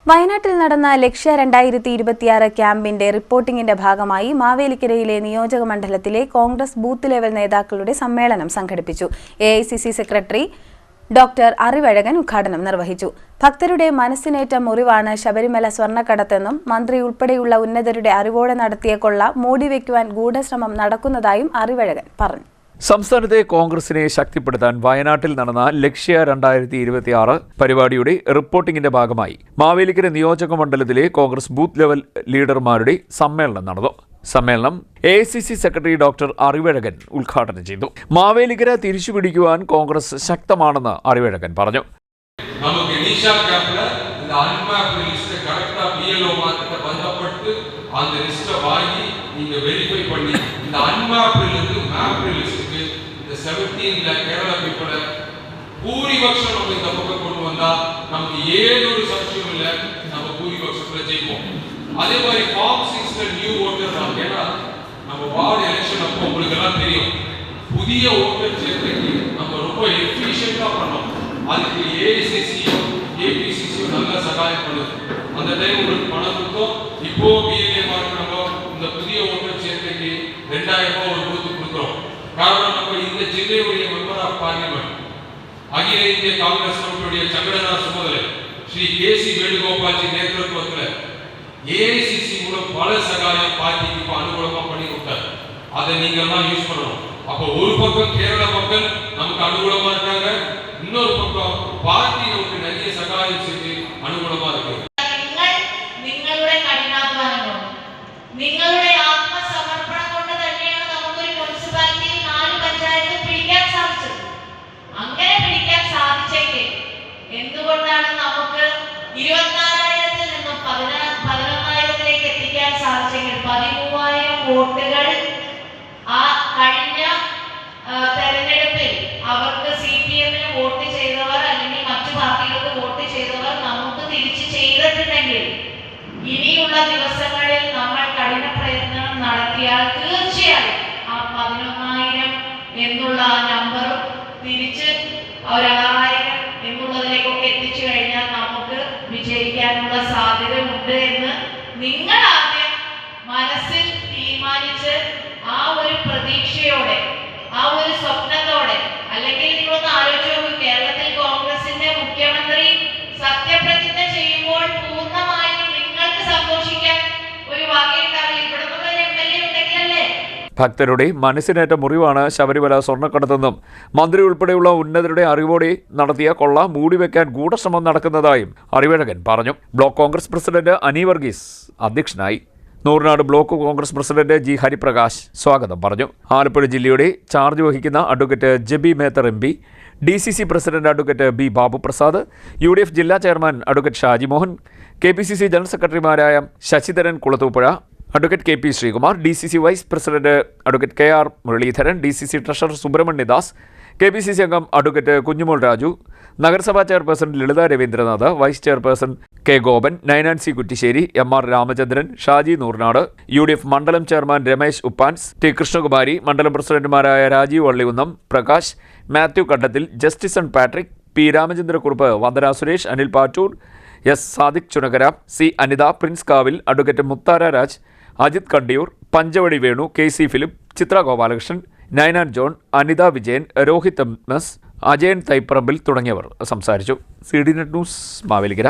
വയനാട്ടിൽ നടന്ന ലക്ഷ്യ 2026 ക്യാമ്പിന്റെ റിപ്പോർട്ടിംഗിന്റെ ഭാഗമായി മാവേലിക്കരയിലെ നിയോജക മണ്ഡലത്തിലെ കോൺഗ്രസ് ബൂത്ത് ലെവൽ നേതാക്കളുടെ സമ്മേളനം സംഘടിപ്പിച്ചു. AICC സെക്രട്ടറി ഡോക്ടർ അറിവഴകൻ ഉദ്ഘാടനം നിർവഹിച്ചു. ഭക്തരുടെ മനസ്സിനേറ്റ മുറിവാണ് ശബരിമല സ്വർണ്ണക്കടത്തെന്നും മന്ത്രി ഉൾപ്പെടെയുള്ള ഉന്നതരുടെ അറിവോടെ നടത്തിയ കൊള്ള മൂടിവെക്കുവാൻ ഗൂഢശ്രമം നടക്കുന്നതായും അറിവഴകൻ പറഞ്ഞു. സംസ്ഥാനത്തെ കോൺഗ്രസിനെ ശക്തിപ്പെടുത്താൻ വയനാട്ടിൽ നടന്ന ലക്ഷ്യ 2026 പരിപാടിയുടെ റിപ്പോർട്ടിംഗിന്റെ ഭാഗമായി മാവേലിക്കര നിയോജക മണ്ഡലത്തിലെ കോൺഗ്രസ് ബൂത്ത് ലെവൽ ലീഡർമാരുടെ സമ്മേളനം നടന്നു. സമ്മേളനം AICC സെക്രട്ടറി ഡോക്ടർ അറിവഴകൻ ഉദ്ഘാടനം ചെയ്തു. മാവേലിക്കര തിരിച്ചുപിടിക്കുവാൻ കോൺഗ്രസ് ശക്തമാണെന്ന് അറിവഴകൻ പറഞ്ഞു. அந்த லிஸ்ட்டை வாங்கி நீங்க வெரிஃபை பண்ணி இந்த அன்மேப்ல இருந்து மேப் லிஸ்ட்டுக்கு இந்த 17 கேரளா பீப்புளை பூரிபக்ஷம் நம்ம இந்த பக்கம் கொண்டு வந்தா நமக்கு ஏதொரு சம்சயம் இல்லை, நம்ம பூரிபக்ஷத்துல ஜெயிப்போம். அதே மாதிரி ஃபார்ம் 6 நியூ ஓட்டர் ஏன்னா நம்ம வார்டு எலெக்ஷன் அப்போ உங்களுக்கு எல்லாம் தெரியும், புதிய ஓட்டர் சேர்க்கைக்கு நம்ம ரொம்ப எஃபிஷியண்டா பண்ணோம். அதுக்கு AICCயும் APCCயும் நல்ல சகாயம் பண்ணுது. அந்த டைம் உங்களுக்கு பணம் கொடுத்தோம். இப்போ BLA மார்க் இந்த புதிய ஓட்டர் சேர்க்கைக்கு 2000 ரூபாய் ஒரு பூத்து கொடுக்குறோம். காரணம் நம்ம இந்த ஜில்லையுடைய மெம்பர் ஆஃப் பார்லிமெண்ட் அகில இந்திய காங்கிரஸ் கமிட்டியுடைய சங்கடனா சுமதலை ஸ்ரீ KC வேணுகோபால்ஜி நேதൃത്വத்தில் AICC மூலம் பல சகாயம் பார்ட்டிக்கு இப்போ அனுகூலமா பண்ணி கொடுத்தார். அதை நீங்க எல்லாம் யூஸ் பண்ணணும். அப்போ ஒரு பக்கம் கேரள மக்கள் நமக்கு அனுகூலமா இருக்காங்க, இன்னொரு பக்கம் பார்ட்டி நமக்கு நிறைய சகாயம் செஞ்சு அனுகூலமா இருக்கு. നിങ്ങളുടെ ആത്മസമർപ്പണം കൊണ്ട് തന്നെയാണ് നമുക്കൊരു മുനിസിപ്പാലിറ്റിയിൽ 4 പഞ്ചായത്ത് പിടിക്കാൻ സാധിച്ചത്. അങ്ങനെ പിടിക്കാൻ സാധിച്ചെങ്കിൽ എന്തുകൊണ്ടാണ് നമുക്ക് 24,000-ൽ നിന്നും 11,000-ലേക്ക് എത്തിക്കാൻ സാധിച്ചെങ്കിൽ 13,000 വോട്ടുകൾ ആ കഴിഞ്ഞ തെരഞ്ഞെടുപ്പിൽ അവർക്ക് CPM-ന് വോട്ട് ചെയ്തവർ അല്ലെങ്കിൽ മറ്റു പാർട്ടികൾക്ക് വോട്ട് ചെയ്തവർ നമുക്ക് തിരിച്ചു ചെയ്തിട്ടുണ്ടെങ്കിൽ ഇനിയുള്ള ദിവസങ്ങളിൽ നമ്മൾ കഠിന പ്രയത്നം നടത്തിയാൽ തീർച്ചയായും ആ 11,000 എന്നുള്ള ആ നമ്പറും തിരിച്ച് 6,000 എന്നുള്ളതിലേക്കൊക്കെ എത്തിച്ചു കഴിഞ്ഞാൽ നമുക്ക് വിജയിക്കാനുള്ള സാധ്യതയുണ്ട് എന്ന് നിങ്ങൾ ആദ്യം മനസ്സിൽ തീരുമാനിച്ച് ആ ഒരു പ്രതീക്ഷയോടെ ആ ഒരു സ്വപ്നത്തോടെ, അല്ലെങ്കിൽ നിങ്ങളൊന്ന് ആലോചിച്ച് നോക്കൂ, കേരളത്തിൽ കോൺഗ്രസിന്റെ മുഖ്യമന്ത്രി സത്യപ്രതിജ്ഞ ചെയ്യുമ്പോൾ പൂർണ്ണമായും സന്തോഷിക്കാൻ ഒരു വാഗ്ദാനം ഇവിടെ നിന്ന് MLA ഉണ്ടെങ്കിലല്ലേ. ഭക്തരുടെ മനസ്സിനേറ്റ മുറിവാണ് ശബരിമല സ്വർണ്ണക്കടത്തെന്നും മന്ത്രി ഉൾപ്പെടെയുള്ള ഉന്നതരുടെ അറിവോടെ നടത്തിയ കൊള്ള മൂടിവെക്കാൻ ഗൂഢശ്രമം നടക്കുന്നതായും അറിവഴകൻ പറഞ്ഞു. Block Congress president Ani Varghese അധ്യക്ഷനായി. Nooranad block Congress president G Hariprakash സ്വാഗതം പറഞ്ഞു. ആലപ്പുഴ ജില്ലയുടെ ചാർജ് വഹിക്കുന്ന advocate Jebi Mather MP, DCC president advocate B Babuprasad, UDF ജില്ലാ chairman advocate Shaji Mohan, KPCC general സെക്രട്ടറിമാരായ Sasidharan Kulathupuzha, advocate KP Sreekumar, DCC vice president advocate KR Muraleedharan, DCC treasurer Subramanyadas, KPCC അംഗം അഡ്വക്കേറ്റ് കുഞ്ഞുമോൾ രാജു, നഗരസഭാ chairperson Lalitha Ravindranath, vice chairperson K Gopan, നൈനാൻസി Kuttissery, MR Ramachandran, Shaji Nooranad, UDF മണ്ഡലം ചെയർമാൻ രമേശ് ഉപ്പാൻസ്, T കൃഷ്ണകുമാരി, മണ്ഡലം പ്രസിഡന്റുമാരായ രാജീവ് വള്ളികുന്നം, പ്രകാശ്, മാത്യു കണ്ടത്തിൽ, ജസ്റ്റിസൺ Patrick, P Ramachandrakurup, Vandana Suresh, Anil Pattoor, S Sadiq Chunakkara, C Anitha, Prince Kavil, advocate Mukthara Raj, Ajith Kandiyoor, Panchavadi Venu, KC Philip, Chithra Gopalakrishnan, Ninan John, Anitha Vijayan, Rohith MS, Ajayan Thaiparambil തുടങ്ങിയവർ സംസാരിച്ചു. CD net news Mavelikkara.